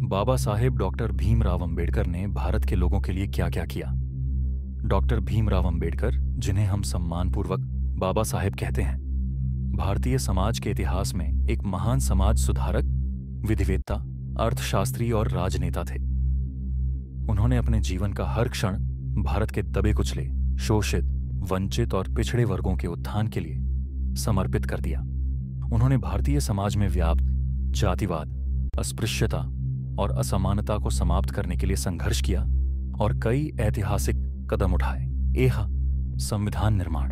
Baba Saheb doctor Bhimrao Ambedkar ने भारत के लोगों के लिए क्या क्या किया। डॉक्टर भीमराव अंबेडकर, जिन्हें हम सम्मानपूर्वक बाबा साहेब कहते हैं, भारतीय समाज के इतिहास में एक महान समाज सुधारक, विधिवेत्ता, अर्थशास्त्री और राजनेता थे। उन्होंने अपने जीवन का हर क्षण भारत के दबे कुचले, शोषित, वंचित और पिछड़े वर्गों के उत्थान के लिए समर्पित कर दिया। उन्होंने भारतीय समाज में व्याप्त जातिवाद, अस्पृश्यता और असमानता को समाप्त करने के लिए संघर्ष किया और कई ऐतिहासिक कदम उठाए। संविधान निर्माण।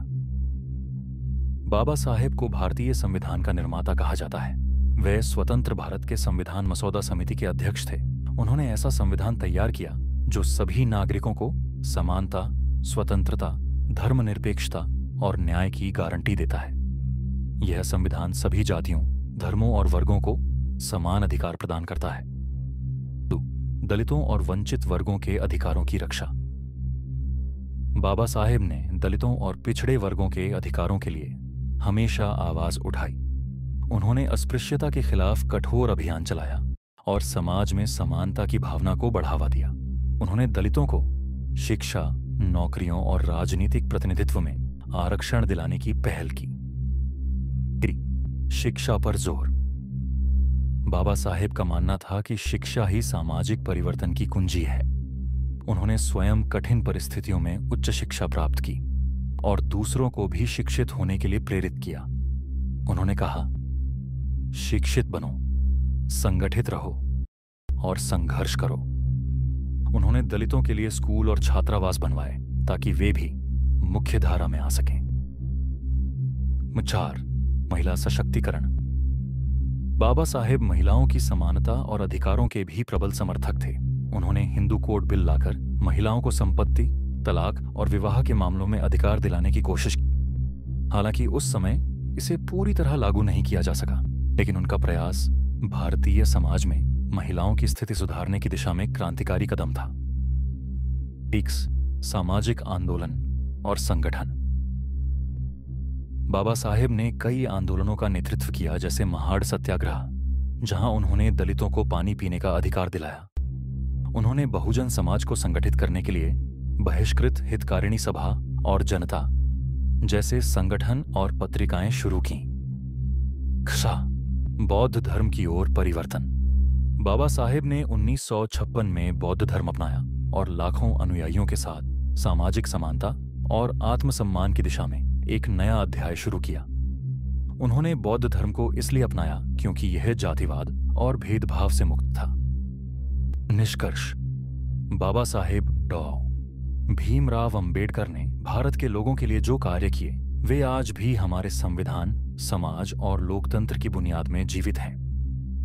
बाबा साहेब को भारतीय संविधान का निर्माता कहा जाता है। वे स्वतंत्र भारत के संविधान मसौदा समिति के अध्यक्ष थे। उन्होंने ऐसा संविधान तैयार किया जो सभी नागरिकों को समानता, स्वतंत्रता, धर्मनिरपेक्षता और न्याय की गारंटी देता है। यह संविधान सभी जातियों, धर्मों और वर्गों को समान अधिकार प्रदान करता है। दलितों और वंचित वर्गों के अधिकारों की रक्षा। बाबा साहेब ने दलितों और पिछड़े वर्गों के अधिकारों के लिए हमेशा आवाज उठाई। उन्होंने अस्पृश्यता के खिलाफ कठोर अभियान चलाया और समाज में समानता की भावना को बढ़ावा दिया। उन्होंने दलितों को शिक्षा, नौकरियों और राजनीतिक प्रतिनिधित्व में आरक्षण दिलाने की पहल की। शिक्षा पर जोर। बाबा साहेब का मानना था कि शिक्षा ही सामाजिक परिवर्तन की कुंजी है। उन्होंने स्वयं कठिन परिस्थितियों में उच्च शिक्षा प्राप्त की और दूसरों को भी शिक्षित होने के लिए प्रेरित किया। उन्होंने कहा, शिक्षित बनो, संगठित रहो और संघर्ष करो। उन्होंने दलितों के लिए स्कूल और छात्रावास बनवाए ताकि वे भी मुख्य धारा में आ सकें। 4. महिला सशक्तिकरण। बाबा साहेब महिलाओं की समानता और अधिकारों के भी प्रबल समर्थक थे। उन्होंने हिंदू कोड बिल लाकर महिलाओं को संपत्ति, तलाक और विवाह के मामलों में अधिकार दिलाने की कोशिश की। हालांकि उस समय इसे पूरी तरह लागू नहीं किया जा सका, लेकिन उनका प्रयास भारतीय समाज में महिलाओं की स्थिति सुधारने की दिशा में क्रांतिकारी कदम था। सामाजिक आंदोलन और संगठन। बाबा साहेब ने कई आंदोलनों का नेतृत्व किया, जैसे महाड़ सत्याग्रह, जहां उन्होंने दलितों को पानी पीने का अधिकार दिलाया। उन्होंने बहुजन समाज को संगठित करने के लिए बहिष्कृत हितकारिणी सभा और जनता जैसे संगठन और पत्रिकाएं शुरू की। बौद्ध धर्म की ओर परिवर्तन। बाबा साहेब ने 1956 में बौद्ध धर्म अपनाया और लाखों अनुयायियों के साथ सामाजिक समानता और आत्मसम्मान की दिशा में एक नया अध्याय शुरू किया। उन्होंने बौद्ध धर्म को इसलिए अपनाया क्योंकि यह जातिवाद और भेदभाव से मुक्त था। निष्कर्ष। बाबा साहेब डॉ. भीमराव अंबेडकर ने भारत के लोगों के लिए जो कार्य किए, वे आज भी हमारे संविधान, समाज और लोकतंत्र की बुनियाद में जीवित हैं।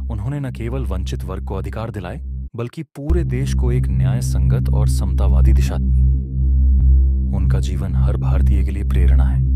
उन्होंने न केवल वंचित वर्ग को अधिकार दिलाए, बल्कि पूरे देश को एक न्याय संगत और समतावादी दिशा दी। उनका जीवन हर भारतीय के लिए प्रेरणा है।